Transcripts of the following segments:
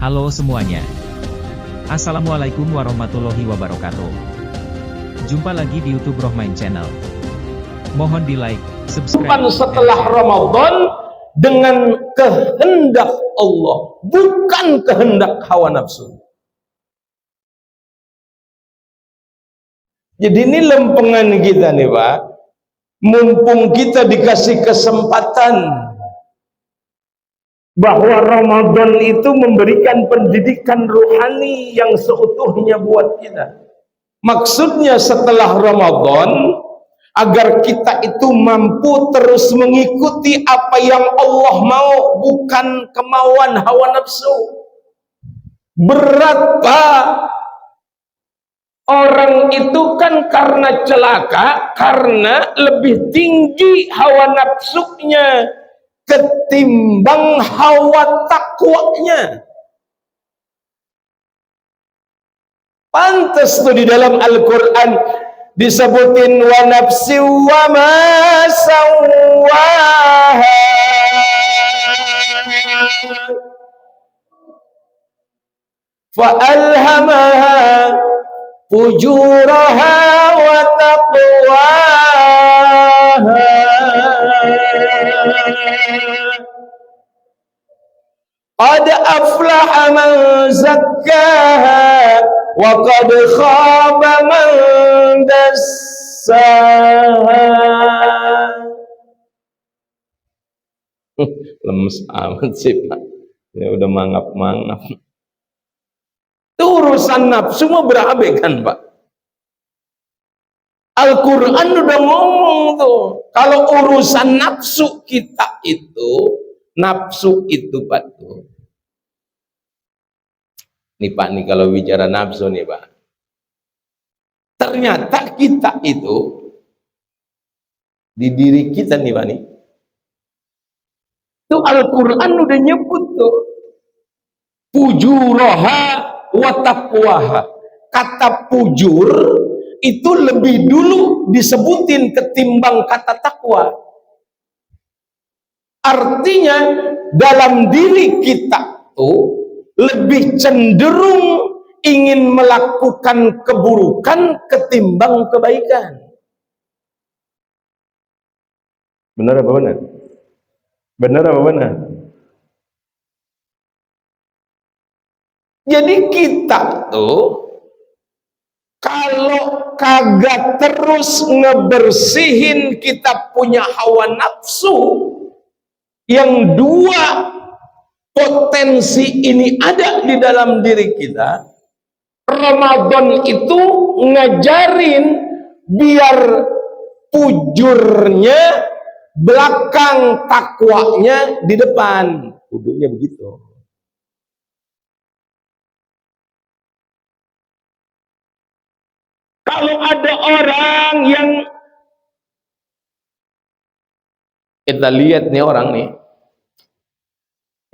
Halo semuanya. Assalamualaikum warahmatullahi wabarakatuh. Jumpa lagi di YouTube Rohmain Channel. Mohon di like, subscribe. Setelah Ramadan dengan kehendak Allah, bukan kehendak hawa nafsu. Jadi ini lempengan kita nih Pak. Mumpung kita dikasih kesempatan bahwa Ramadan itu memberikan pendidikan rohani yang seutuhnya buat kita. Maksudnya setelah Ramadan, agar kita itu mampu terus mengikuti apa yang Allah mau, bukan kemauan hawa nafsu. Berat Pak. Orang itu kan karena celaka, karena lebih tinggi hawa nafsunya ketimbang hawa takwanya. Pantas tuh di dalam Al-Quran disebutin wa nafsi wa ma sawaha fa alhamaha fujuraha wa taqwaha qad aflaha man zakkaha wa qad khaba man dassaha. Lemes amat sih Pak, ya udah mangap-mangap. Itu urusan nafsu mah berabe kan Pak. Al-Quran udah ngomong tuh, kalau urusan nafsu kita itu, nafsu itu Pak tuh. Nih Pak, nih kalau bicara nafsu nih Pak, ternyata kita itu di diri kita nih Pak nih, itu Al-Quran udah nyebut tuh fujuraha wa taqwaha. Kata fujur itu lebih dulu disebutin ketimbang kata takwa. Artinya dalam diri kita tuh lebih cenderung ingin melakukan keburukan ketimbang kebaikan. Benar apa benar? Benar apa benar? Jadi kita tuh kalau kagak terus ngebersihin kita punya hawa nafsu, yang dua potensi ini ada di dalam diri kita, Ramadan itu ngajarin biar pujurnya belakang, takwanya di depan. Kudunya begitu. Kalau ada orang yang kita lihat nih orang nih,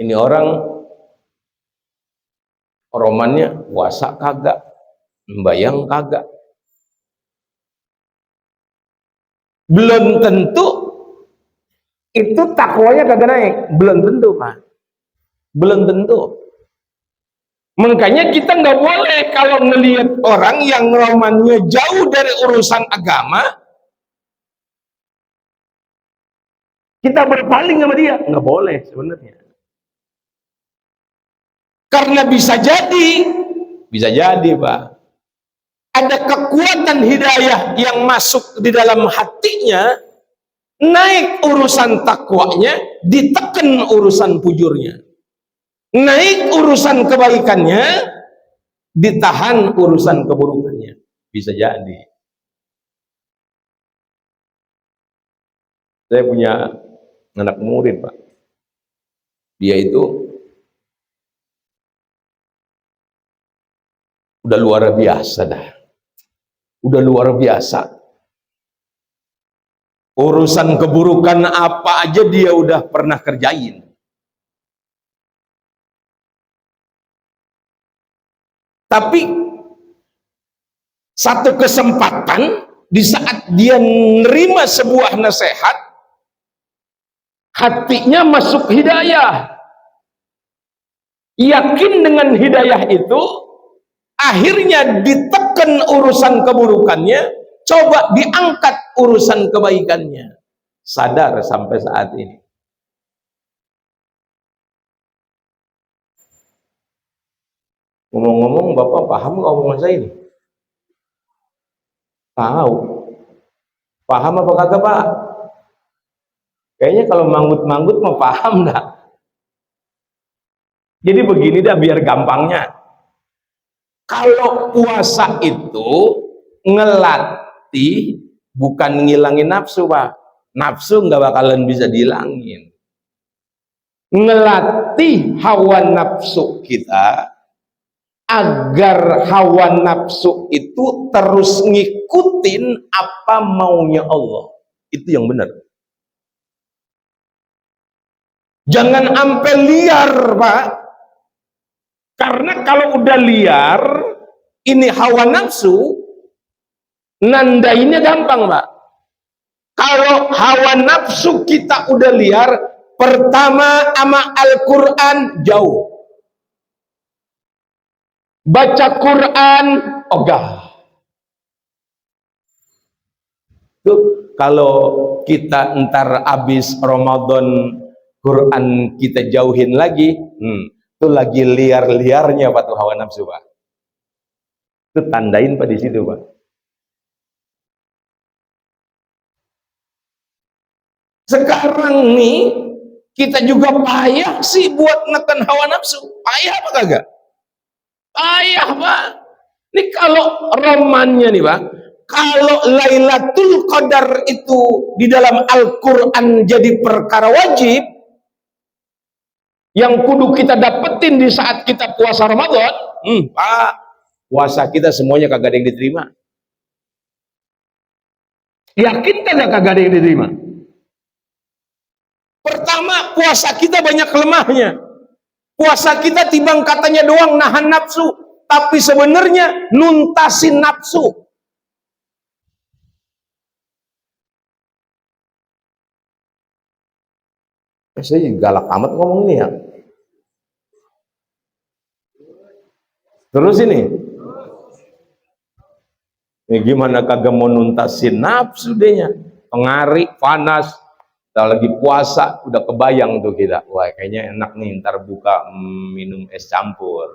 ini orang romannya puasa kagak, membayang kagak, belum tentu itu takwanya kagak naik, belum tentu Pak, belum tentu. Makanya kita nggak boleh kalau ngelihat orang yang romannya jauh dari urusan agama, kita berpaling sama dia, nggak boleh sebenarnya. Karena bisa jadi Pak, ada kekuatan hidayah yang masuk di dalam hatinya, naik urusan takwanya, ditekan urusan pujurnya. Naik urusan kebaikannya, ditahan urusan keburukannya. Bisa jadi. Saya punya anak murid Pak, dia itu udah luar biasa dah, udah luar biasa. Urusan keburukan apa aja dia udah pernah kerjain. Tapi satu kesempatan di saat dia menerima sebuah nasihat, hatinya masuk hidayah. Yakin dengan hidayah itu, akhirnya ditekan urusan keburukannya, coba diangkat urusan kebaikannya. Sadar sampai saat ini. Ngomong-ngomong, Bapak paham nggak omongan saya ini? Tahu. Paham apa kagak, Pak? Kayaknya kalau manggut-manggut mah paham dah. Jadi begini dah biar gampangnya. Kalau puasa itu ngelatih, bukan ngilangin nafsu, Pak. Nafsu nggak bakalan bisa dihilangin. Ngelatih hawa nafsu kita agar hawa nafsu itu terus ngikutin apa maunya Allah. Itu yang benar. Jangan sampai liar, Pak. Karena kalau udah liar, ini hawa nafsu, nandainnya gampang, Pak. Kalau hawa nafsu kita udah liar, pertama sama Al-Quran jauh. Baca Quran ogah. Tuh, kalau kita ntar habis Ramadan Quran kita jauhin lagi, itu lagi liar-liarnya Pak tuh hawa nafsu, Pak. Itu tandain Pak di situ, Pak. Sekarang nih kita juga payah sih buat neken hawa nafsu. Payah apa kagak? Payah, Pak. Ini kalau romannya nih, Pak, kalau Lailatul Qadar itu di dalam Al-Quran jadi perkara wajib yang kudu kita dapetin di saat kita puasa Ramadan, Pak, puasa kita semuanya kagak ada yang diterima. Yakin kagak ada yang diterima? Pertama, puasa kita banyak lemahnya. Puasa kita timbang katanya doang nahan nafsu, tapi sebenarnya nuntasin nafsu. Saya galak amat ngomong ini ya. Terus ini gimana kagak mau nuntasin nafsu dehnya? Pengari, panas, kita lagi puasa, udah kebayang tuh kita. Wah, kayaknya enak nih ntar buka minum es campur.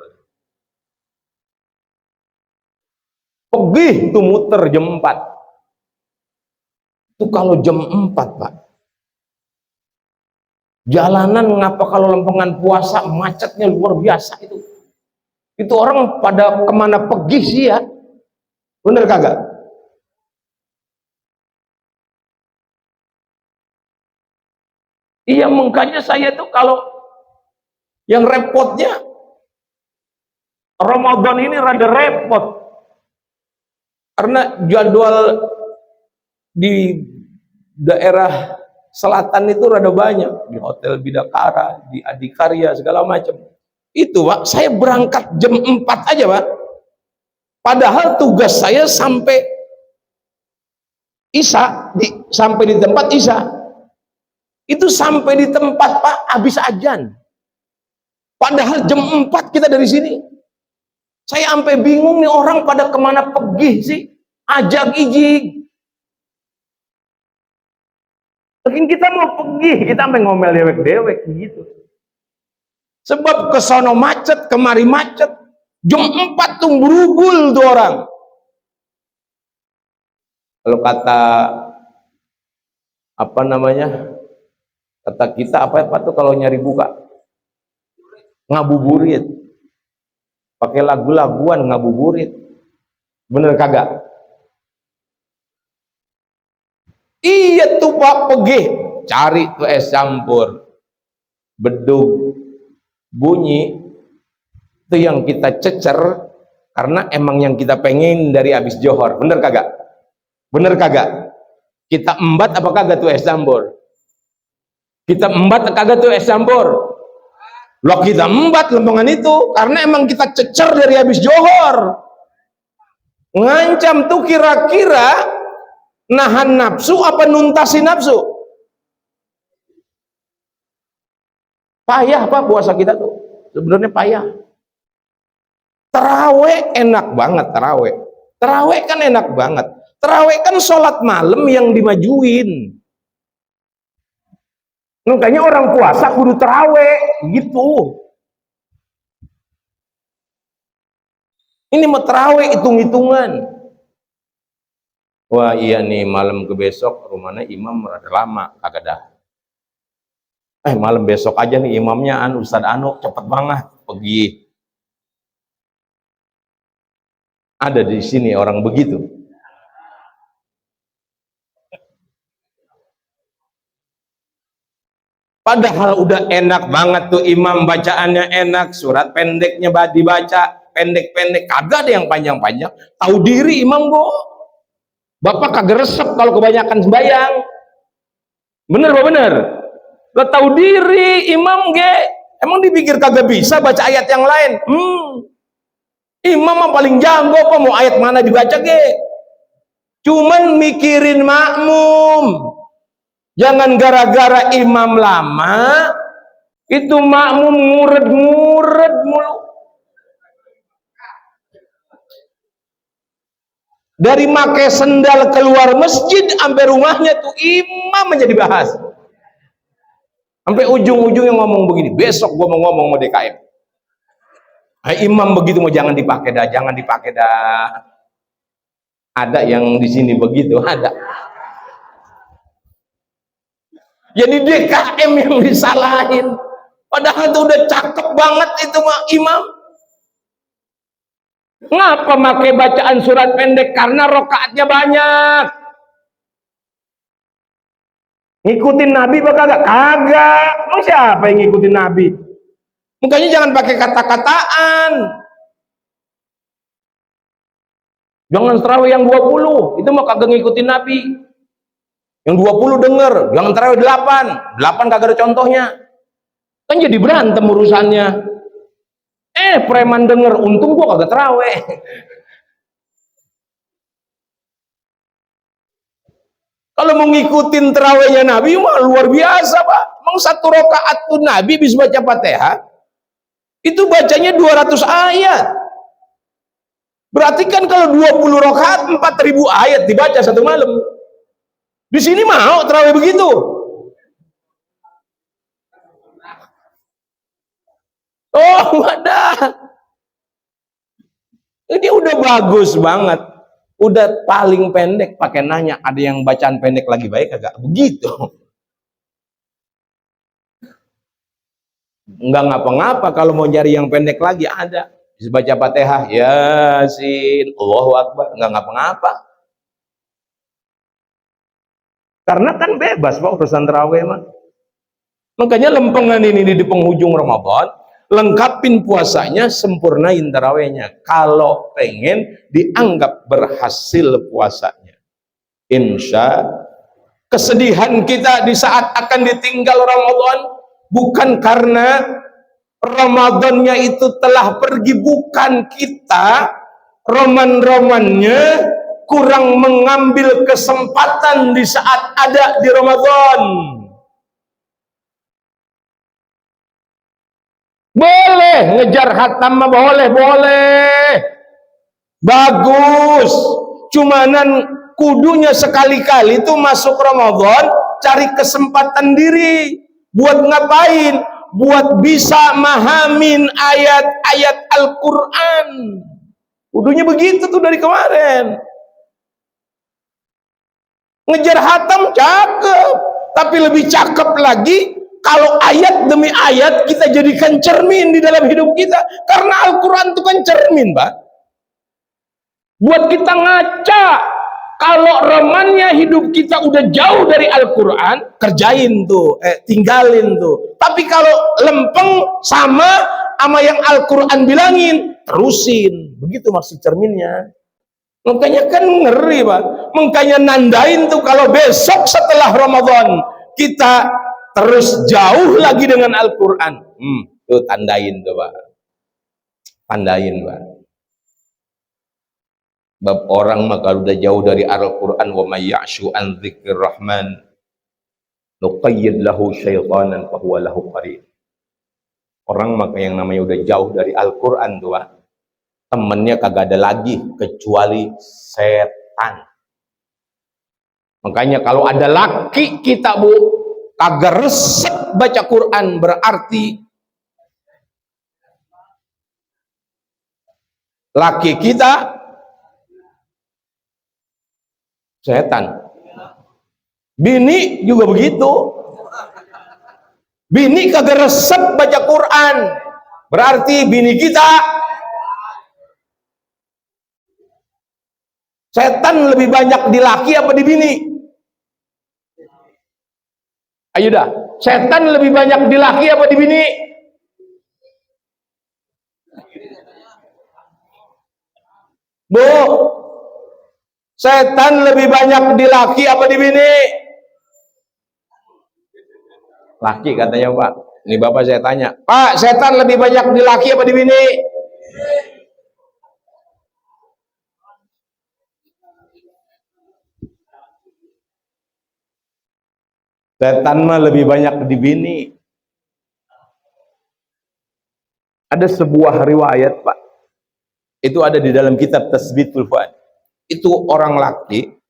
Pergi tuh muter jam 4. Itu kalau jam 4, Pak. Jalanan ngapa kalau lempengan puasa macetnya luar biasa itu. Itu orang pada kemana pergi sih ya? Bener kagak? Iya, makanya saya tuh kalau yang repotnya Ramadan ini rada repot. Karena jadwal di daerah selatan itu rada banyak, di Hotel Bidakara, di Adikarya, segala macam. Itu, Pak, saya berangkat jam 4 aja, Pak. Padahal tugas saya sampai Isya, sampai di tempat Isya. Itu sampai di tempat, Pak, habis azan. Padahal jam 4 kita dari sini. Saya sampai bingung nih orang pada kemana pergi sih? Ajak ijik. Mungkin kita mau pergi, kita sampai ngomel dewek-dewek gitu. Sebab kesono macet, kemari macet. Jam 4 tuh berugul tuh orang. Kalau kata apa namanya? Kata kita apa tuh kalau nyari buka? Ngabuburit. Pakai lagu-laguan ngabuburit. Bener kagak? Iya tuh Pak, pergi cari tuh es campur, bedug, bunyi, itu yang kita cecer karena emang yang kita pengen dari habis johor. Bener kagak? Bener kagak? Kita embat apa kagak tuh es campur? Kita embat kagak tuh es campur? Loh, kita embat lempengan itu karena emang kita cecer dari habis johor. Ngancam tuh kira-kira nahan nafsu apa nuntasi nafsu? Payah Pak puasa kita tuh. sebenarnya payah. Taraweh enak banget, taraweh. Taraweh kan enak banget. Taraweh kan sholat malam yang dimajuin. Makanya orang puasa kudu taraweh gitu. Ini mau taraweh hitung-hitungan. Wah iya nih malam ke besok rumahnya imam rada lama kagak dah. Malam besok aja nih imamnya Ustaz Anu cepet banget pergi. Ada di sini orang begitu. Padahal udah enak banget tuh imam bacaannya enak, surat pendeknya dibaca pendek-pendek, kagak ada yang panjang-panjang. Tahu diri imam kok. Bapak kagak resep kalau kebanyakan sembahyang. Bener apa bener? Gak tahu diri imam ge. Emang dipikir kagak bisa baca ayat yang lain? Imam paling jago apa mau ayat mana dibaca ge. Cuman mikirin makmum. Jangan gara-gara imam lama itu makmum nguret-nguret mulu. Dari make sendal keluar masjid sampai rumahnya tuh imam menjadi bahas. Sampai ujung-ujungnya ngomong begini, besok gua mau ngomong sama DKM. Imam begitu mau jangan dipakai dah, jangan dipakai dah. Ada yang di sini begitu, ada. Jadi DKM yang disalahin. Padahal itu udah cakep banget itu imam. Ngapa pakai bacaan surat pendek? Karena rokaatnya banyak. Ngikutin Nabi apa kagak? Kagak. Mau siapa yang ngikutin Nabi? Makanya jangan pakai kata-kataan. Jangan tarawih yang 20, itu mah kagak ngikutin Nabi. Yang 20 denger, jangan tarawih 8 kagak ada contohnya. Kan jadi berantem urusannya. Preman denger, untung gua kagak tarawih. Kalau mau ngikutin tarawihnya Nabi mah luar biasa, Pak. Emang satu rakaat pun Nabi bisa baca Fatihah. Itu bacanya 200 ayat. Berarti kan kalau 20 rakaat 4.000 ayat dibaca satu malam. Di sini mau tarawih begitu. Oh, ada. Ini udah bagus banget. Udah paling pendek pakai nanya, ada yang bacaan pendek lagi baik kagak? Begitu. Enggak ngapa-ngapa kalau mau nyari yang pendek lagi ada. Bisa baca Fatihah, Yasin, Allahu Akbar, enggak ngapa-ngapa. Karena kan bebas Pak urusan tarawih mah. Makanya lempengan ini di penghujung Ramadan, lengkapin puasanya, sempurnain tarawihnya. Kalau pengen dianggap berhasil puasanya. Insya kesedihan kita di saat akan ditinggal Ramadan bukan karena Ramadannya itu telah pergi, bukan kita roman-romannya kurang mengambil kesempatan di saat ada di Ramadan. Boleh ngejar khatam mah boleh. Bagus. Cumanan kudunya sekali-kali itu masuk Ramadan cari kesempatan diri. Buat ngapain? Buat bisa mahamin ayat-ayat Al-Quran. Kudunya begitu tuh dari kemarin. Ngejar hatam cakep, tapi lebih cakep lagi kalau ayat demi ayat kita jadikan cermin di dalam hidup kita. Karena Al-Quran itu kan cermin, Pak. Buat kita ngaca. Kalau romannya hidup kita udah jauh dari Al-Quran, kerjain tuh, tinggalin tuh. Tapi kalau lempeng sama yang Al-Quran bilangin, terusin. Begitu maksud cerminnya. Makanya kan ngeri, Pak. Makanya nandain tuh kalau besok setelah Ramadan kita terus jauh lagi dengan Al-Quran. Tuh tandain tuh, Pak. Tandain, Pak. Bab orang maka udah jauh dari Al-Quran, wa may ya'shu an dzikrir rahman nuqayyid lahu syaitanan fa huwa lahu qarin. Orang maka yang namanya udah jauh dari Al-Quran tuh, Pak, temennya kagak ada lagi kecuali setan. Makanya kalau ada laki kita, Bu, kagak resep baca Quran, berarti laki kita setan. Bini juga begitu. Bini kagak resep baca Quran, berarti bini kita setan. Lebih banyak di laki apa di bini? Ayo dah, setan lebih banyak di laki apa di bini? Bu, setan lebih banyak di laki apa di bini? Laki katanya, Pak. Ini Bapak saya tanya, Pak, setan lebih banyak di laki apa di bini? Setan mah lebih banyak di bini. Ada sebuah riwayat, Pak, itu ada di dalam kitab Tasbitul Fuad. Itu orang laki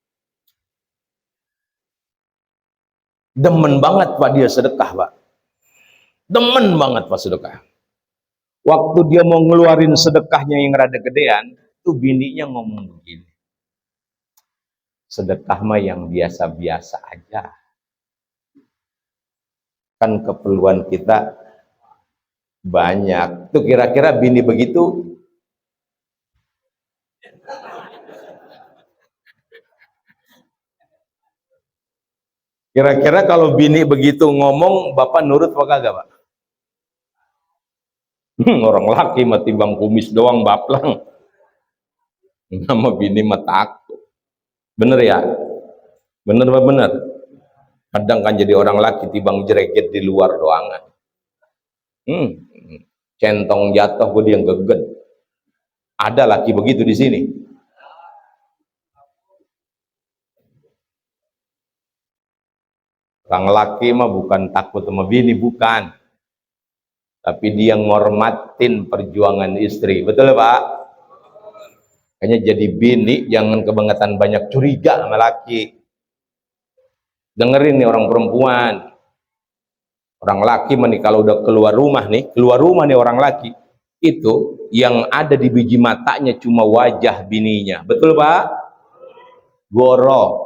demen banget, Pak, dia sedekah, Pak. Demen banget, Pak, sedekah. Waktu dia mau ngeluarin sedekahnya yang rada gedean, tuh bininya ngomong begini, sedekah mah yang biasa-biasa aja, kan keperluan kita banyak. Tuh kira-kira bini begitu, kira-kira kalau bini begitu ngomong, Bapak nurut apa kagak, Pak? Orang laki mah timbang kumis doang baplang, nama bini mah takut. Bener ya? Bener apa bener? Kadang kan jadi orang laki timbang jereget di luar doangan. Centong jatuh gue yang geget. Ada laki begitu di sini. Orang laki mah bukan takut sama bini, bukan. Tapi dia ngormatin perjuangan istri. Betul ya, Pak? Kayaknya jadi bini jangan kebangetan banyak curiga sama laki. Dengerin nih orang perempuan. Orang laki mah nih kalau udah keluar rumah nih orang laki, itu yang ada di biji matanya cuma wajah bininya. Betul, Pak? Goro.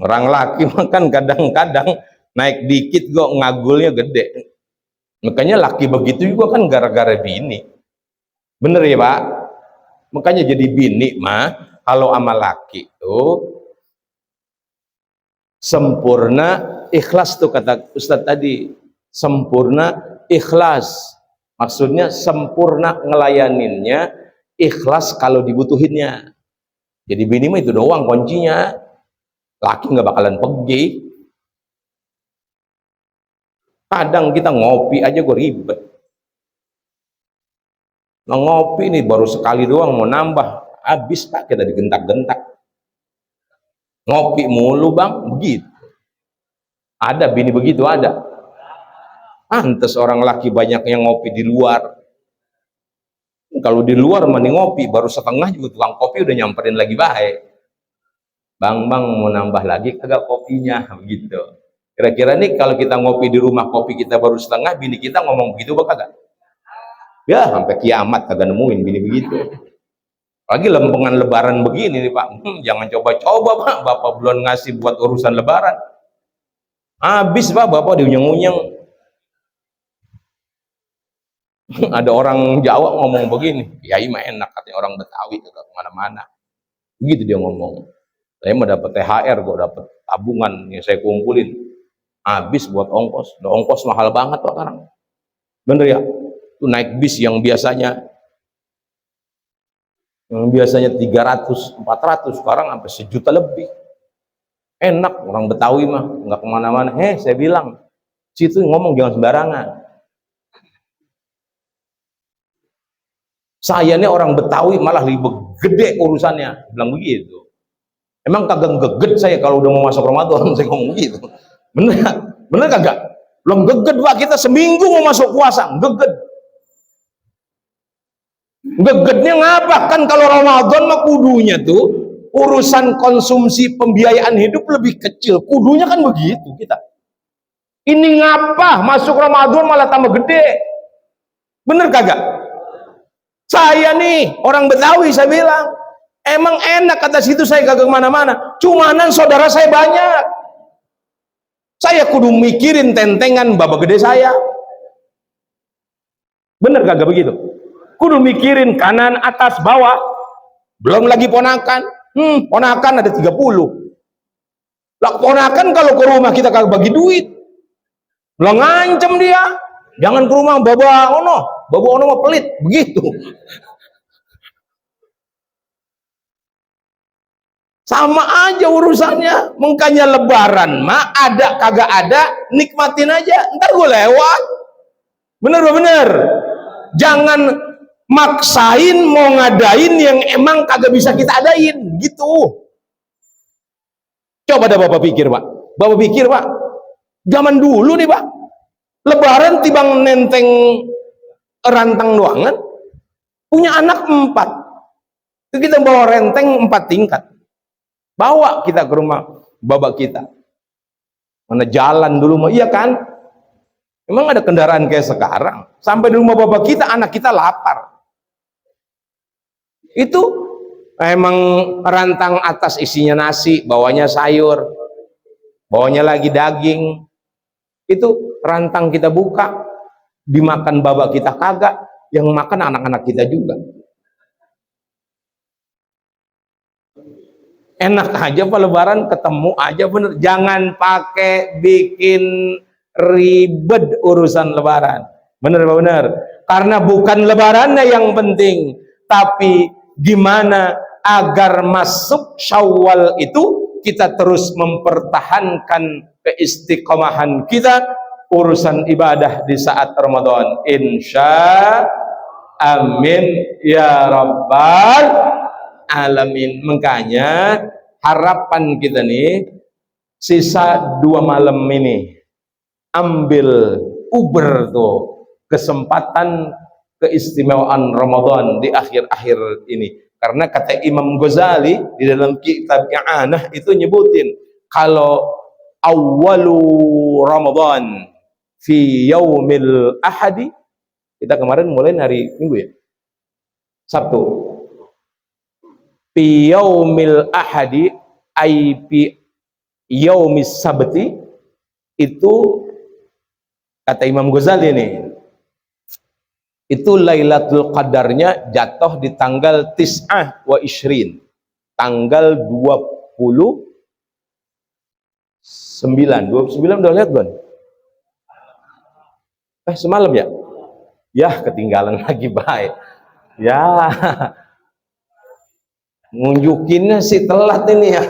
Orang laki makan kadang-kadang naik dikit kok ngagulnya gede. Makanya laki begitu juga kan gara-gara bini. Bener ya, Pak? Makanya jadi bini mah kalau sama laki tuh sempurna ikhlas, tuh kata Ustadz tadi, sempurna ikhlas. Maksudnya sempurna ngelayaninnya, ikhlas kalau dibutuhinnya. Jadi bini mah itu doang kuncinya. Laki nggak bakalan pergi. Kadang kita ngopi aja gue ribet. Nah, ngopi nih baru sekali doang mau nambah, habis, Pak, kita digentak-gentak. Ngopi mulu, Bang, begitu. Ada bini begitu, ada. Pantes orang laki banyak yang ngopi di luar. Kalau di luar mah ngopi baru setengah juga tukang kopi udah nyamperin lagi baik. Bang, mau nambah lagi kagak kopinya, begitu. Kira-kira nih kalau kita ngopi di rumah, kopi kita baru setengah, bini kita ngomong begitu apa kagak? Ya sampai kiamat kagak nemuin bini begitu. Lagi lempengan lebaran begini nih, Pak, jangan coba-coba, Pak, Bapak belum ngasih buat urusan lebaran, habis, Pak, Bapak diunyeng-unyeng. Ada orang Jawa ngomong begini, Kiai mah enak, katanya orang Betawi kagak kemana-mana, begitu dia ngomong. Saya mah dapat THR, gue dapat tabungan yang saya kumpulin, habis buat ongkos. Ongkos mahal banget, Pak, sekarang. Bener ya? Itu naik bis yang biasanya 300, 400, sekarang sampai 1 juta lebih. Enak, orang Betawi mah nggak kemana-mana. Saya bilang, situ ngomong jangan sembarangan. Saya ini orang Betawi malah lebih gede urusannya, bilang begitu. Emang kagak geget saya kalau udah mau masuk Ramadan, saya ngomong gitu. Bener gak? Bener kagak? Belum geget Pak, kita seminggu mau masuk puasa, geget. Gegetnya ngapa? Kan kalau Ramadan mah kudunya tuh urusan konsumsi pembiayaan hidup lebih kecil. Kudunya kan begitu kita. Ini ngapa? Masuk Ramadan malah tambah gede. Bener kagak? Saya nih orang Betawi, saya bilang emang enak kata situ, saya kagak kemana-mana. Cumanan saudara saya banyak. Saya kudu mikirin tentengan baba gede saya. Bener kagak begitu? Kudu mikirin kanan, atas, bawah. Belum lagi ponakan. Ponakan ada 30. Lah ponakan kalau ke rumah kita kagak bagi duit. Lah ngancem dia. Jangan ke rumah baba ono. Baba ono mah pelit. Begitu. Sama aja urusannya. Makanya lebaran mah ada kagak ada, nikmatin aja. Ntar gue lewat. Bener. Jangan maksain mau ngadain yang emang kagak bisa kita adain. Gitu. Coba dah Bapak pikir Pak. Bapak pikir Pak. Zaman dulu nih Pak. Lebaran tibang nenteng rantang doangan. Punya anak 4. Kita bawa renteng 4 tingkat. Bawa kita ke rumah bapak kita. Mana jalan dulu mah, iya kan? Emang ada kendaraan kayak sekarang? Sampai di rumah bapak kita, anak kita lapar. Itu emang rantang atas isinya nasi, bawahnya sayur, bawahnya lagi daging. Itu rantang kita buka, dimakan bapak kita kagak, yang makan anak-anak kita juga. Enak aja Pak lebaran, ketemu aja bener. Jangan pakai bikin ribet urusan lebaran. Bener Pak, bener. Karena bukan lebarannya yang penting, tapi gimana agar masuk Syawal itu kita terus mempertahankan keistiqomahan kita urusan ibadah di saat Ramadan. Insya amin ya rabbal alamin. Makanya harapan kita nih sisa 2 malam ini ambil uber tuh kesempatan keistimewaan Ramadan di akhir-akhir ini. Karena kata Imam Ghazali di dalam kitab I'anah itu nyebutin kalau awwalu Ramadan fi yaumil ahadi, kita kemarin mulai hari Minggu ya, Sabtu, fi yaumil ahadi ay fi yaumis sabti, itu kata Imam Ghazali nih, itu Lailatul Qadarnya jatuh di tanggal Tis'ah wa Ishrin, tanggal 29. 29 udah lihat Bang? Semalam ya? Ya ketinggalan lagi baik. Ya nunjukinnya sih telat ini ya.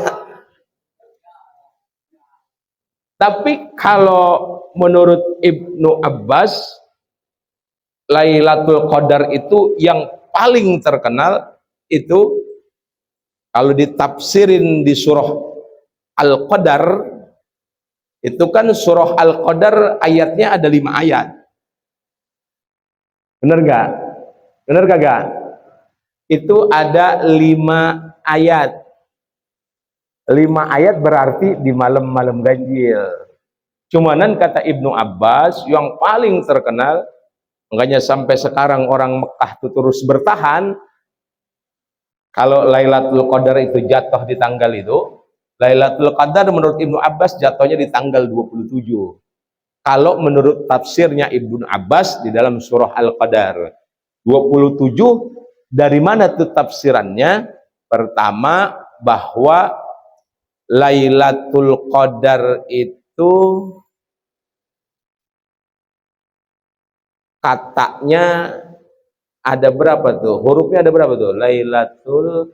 Tapi kalau menurut Ibnu Abbas, Lailatul Qadar itu yang paling terkenal itu kalau ditafsirin di surah Al-Qadar, itu kan surah Al-Qadar ayatnya ada 5 ayat. Bener gak? Bener kagak? Itu ada 5 ayat. 5 ayat berarti di malam-malam ganjil. Cumanan kata Ibnu Abbas yang paling terkenal, makanya sampai sekarang orang Mekah itu terus bertahan. Kalau Lailatul Qadar itu jatuh di tanggal itu, Lailatul Qadar menurut Ibnu Abbas jatuhnya di tanggal 27. Kalau menurut tafsirnya Ibnu Abbas di dalam surah Al-Qadar 27, dari mana tuh tafsirannya? Pertama, bahwa Lailatul Qadar itu katanya ada berapa tuh? Hurufnya ada berapa tuh? Lailatul,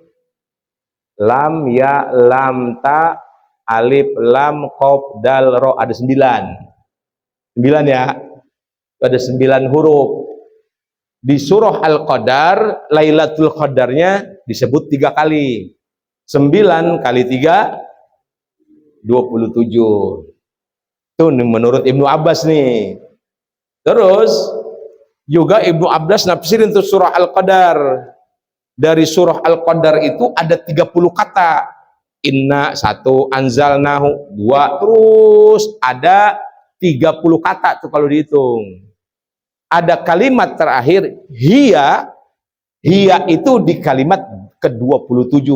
lam, ya, lam, ta, alif, lam, qaf, dal, ro, ada 9. 9 ya. Ada 9 huruf. Di surah Al-Qadar, Lailatul Qadarnya disebut 3 kali. 9 kali 3, 27. Itu menurut Ibnu Abbas nih. Terus juga Ibnu Abbas nafsirin untuk surah Al-Qadar. Dari surah Al-Qadar itu ada 30 kata. Inna 1, anzalnahu 2, terus ada 30 kata tuh kalau dihitung. Ada kalimat terakhir hiya itu di kalimat ke-27.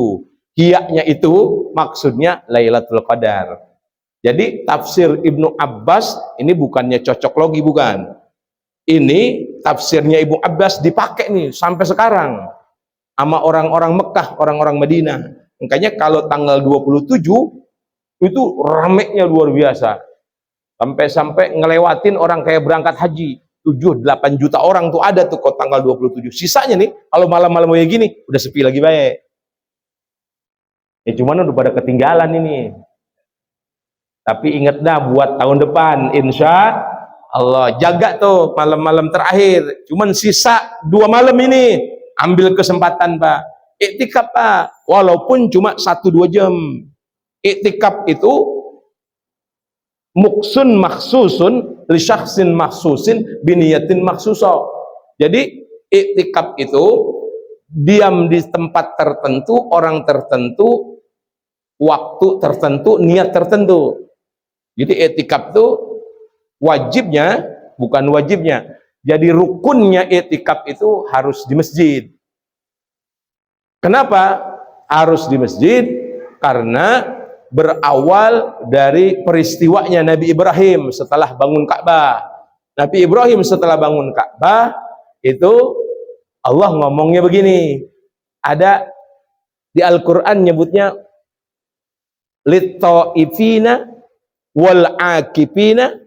Hiyanya itu maksudnya Lailatul Qadar. Jadi tafsir Ibnu Abbas ini bukannya cocok logi, bukan. Ini tafsirnya Ibnu Abbas dipakai nih sampai sekarang sama orang-orang Mekah, orang-orang Madinah. Makanya kalau tanggal 27 itu ramenya luar biasa. Sampai-sampai ngelewatin orang kayak berangkat haji. 7-8 juta orang tuh ada tuh kok tanggal 27. Sisanya nih kalau malam-malam kayak gini udah sepi lagi baik. Ya cuman udah pada ketinggalan ini. Tapi ingat dah buat tahun depan insya Allah jaga tuh malam-malam terakhir. Cuman sisa 2 malam ini ambil kesempatan Pak. Iktikaf Pak, walaupun cuma 1-2 jam. Iktikaf itu muksun maksusun li syakhsin maksusin biniyatin maksuso. Jadi iktikaf itu diam di tempat tertentu, orang tertentu, waktu tertentu, niat tertentu. Jadi iktikaf itu wajibnya, bukan wajibnya. Jadi rukunnya iktikaf itu harus di masjid. Kenapa harus di masjid? Karena berawal dari peristiwanya Nabi Ibrahim setelah bangun Ka'bah. Nabi Ibrahim setelah bangun Ka'bah itu Allah ngomongnya begini. Ada di Al-Qur'an nyebutnya lit-ta'ifina wal 'akifina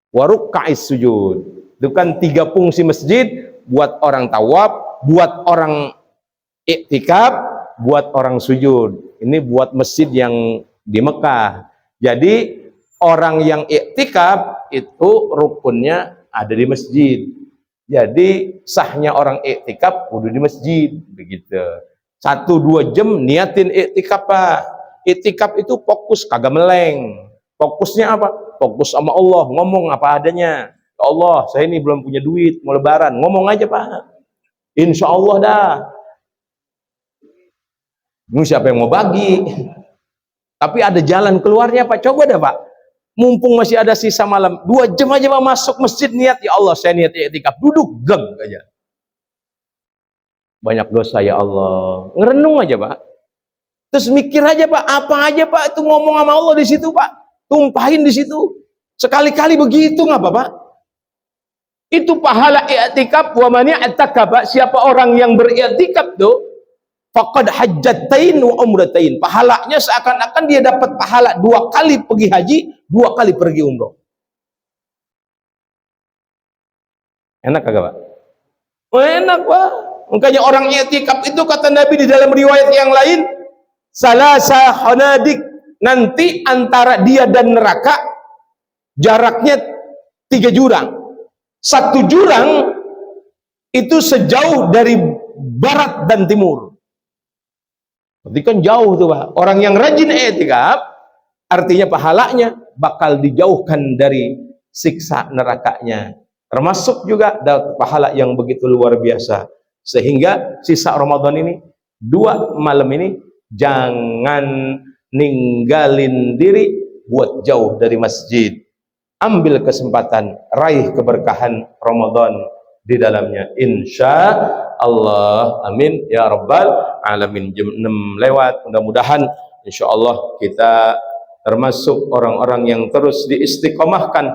wa ruk'a'is sujud. Itu kan 3 fungsi masjid, buat orang tawaf, buat orang iktikaf, buat orang sujud. Ini buat masjid yang di Mekah. Jadi orang yang iktikaf itu rukunnya ada di masjid. Jadi sahnya orang iktikaf kudu di masjid, begitu. 1-2 jam niatin iktikaf Pak. Iktikaf itu fokus, kagak meleng. Fokusnya apa? Fokus sama Allah, ngomong apa adanya. Ya Allah, saya ini belum punya duit, mau lebaran. Ngomong aja Pak. Insya Allah dah. Ini siapa yang mau bagi? Tapi ada jalan keluarnya Pak. Coba dah Pak. Mumpung masih ada sisa malam, 2 jam aja Pak masuk masjid niat. Ya Allah, saya niat iktikaf. Duduk, geng aja. Banyak dosa ya Allah. Ngerenung aja Pak. Terus mikir aja Pak, apa aja Pak itu ngomong sama Allah di situ Pak. Tumpahin di situ. Sekali-kali begitu nggak apa Pak? Itu pahala i'tikaf wa man i'takafa. Siapa orang yang beriktikaf tuh faqad hajjatain wa umratain. Pahalanya seakan-akan dia dapat pahala 2 kali pergi haji, 2 kali pergi umroh. Enak kagak Pak? Oh, enak Pak. Makanya orang i'tikaf itu kata Nabi di dalam riwayat yang lain, salasa hanadik, nanti antara dia dan neraka jaraknya 3 jurang. 1 jurang itu sejauh dari barat dan timur. Berarti kan jauh tuh Pak. Orang yang rajin i'tikaf artinya pahalanya bakal dijauhkan dari siksa nerakanya. Termasuk juga dapat pahala yang begitu luar biasa. Sehingga sisa Ramadan ini 2 malam ini jangan ninggalin diri buat jauh dari masjid. Ambil kesempatan, raih keberkahan Ramadan di dalamnya. Insya Allah, amin ya rabbal alamin. Jam 6 lewat, mudah-mudahan insya Allah kita termasuk orang-orang yang terus diistiqomahkan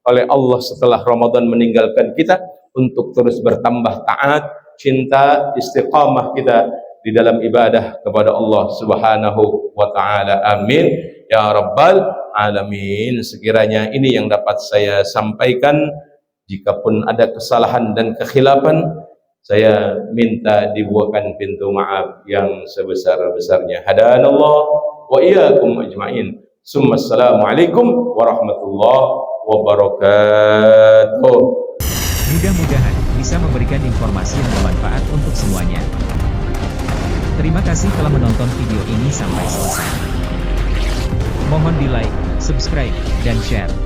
oleh Allah setelah Ramadan meninggalkan kita untuk terus bertambah taat, cinta, istiqamah kita di dalam ibadah kepada Allah Subhanahu wa taala. Amin ya rabbal alamin. Sekiranya ini yang dapat saya sampaikan. Jikapun ada kesalahan dan kekhilafan, saya minta dibukakan pintu maaf yang sebesar-besarnya. Hadanallah wa iyyakum ajmain. Assalamualaikum warahmatullahi wabarakatuh. Mudah-mudahan bisa memberikan informasi yang bermanfaat untuk semuanya. Terima kasih telah menonton video ini sampai selesai. Mohon di like, subscribe, dan share.